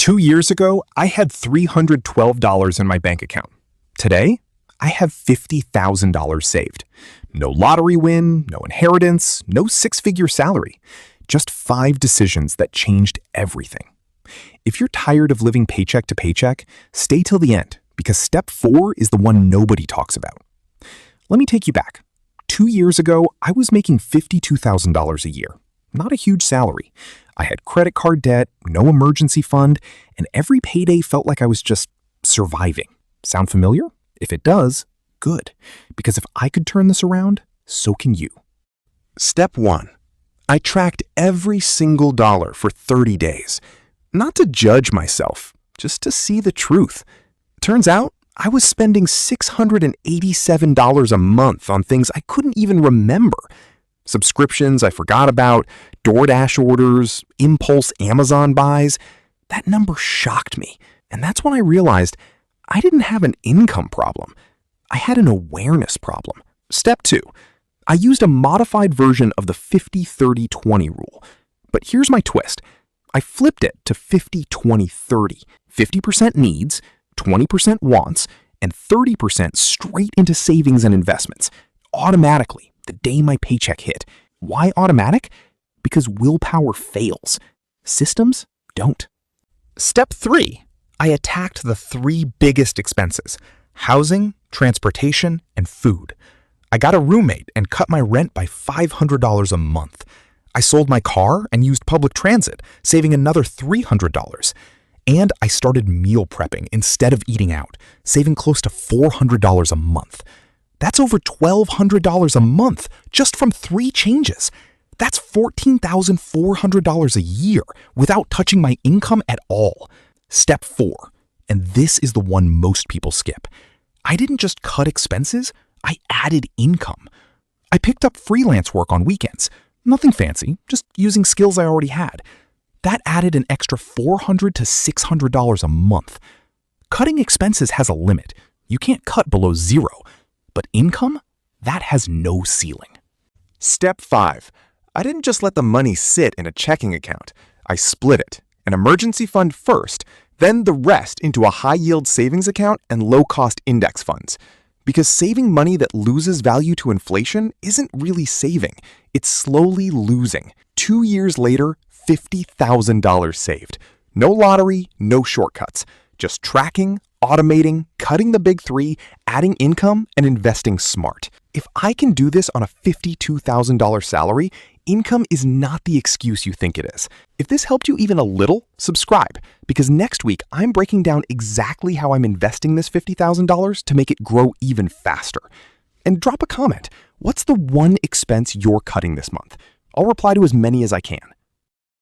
2 years ago, I had $312 in my bank account. Today, I have $50,000 saved. No lottery win, no inheritance, no six-figure salary. Just 5 decisions that changed everything. If you're tired of living paycheck to paycheck, stay till the end, because step 4 is the one nobody talks about. Let me take you back. 2 years ago, I was making $52,000 a year. Not a huge salary. I had credit card debt, no emergency fund, and every payday felt like I was just surviving. Sound familiar? If it does, good. Because if I could turn this around, so can you. Step 1. I tracked every single dollar for 30 days. Not to judge myself, just to see the truth. Turns out, I was spending $687 a month on things I couldn't even remember. Subscriptions I forgot about, DoorDash orders, impulse Amazon buys. That number shocked me, and that's when I realized I didn't have an income problem. I had an awareness problem. Step 2. I used a modified version of the 50-30-20 rule. But here's my twist. I flipped it to 50-20-30. 50% needs, 20% wants, and 30% straight into savings and investments. Automatically, the day my paycheck hit. Why automatic? Because willpower fails. Systems don't. Step 3. I attacked the 3 biggest expenses: housing, transportation, and food. I got a roommate and cut my rent by $500 a month. I sold my car and used public transit, saving another $300. And I started meal prepping instead of eating out, saving close to $400 a month. That's over $1,200 a month just from 3 changes. That's $14,400 a year without touching my income at all. Step 4, and this is the one most people skip. I didn't just cut expenses, I added income. I picked up freelance work on weekends. Nothing fancy, just using skills I already had. That added an extra $400 to $600 a month. Cutting expenses has a limit. You can't cut below 0. But income? That has no ceiling. Step 5. I didn't just let the money sit in a checking account. I split it. An emergency fund first, then the rest into a high-yield savings account and low-cost index funds. Because saving money that loses value to inflation isn't really saving. It's slowly losing. 2 years later, $50,000 saved. No lottery, no shortcuts. Just tracking, automating, cutting the big 3, adding income, and investing smart. If I can do this on a $52,000 salary, income is not the excuse you think it is. If this helped you even a little, subscribe, because next week I'm breaking down exactly how I'm investing this $50,000 to make it grow even faster. And drop a comment. What's the one expense you're cutting this month? I'll reply to as many as I can.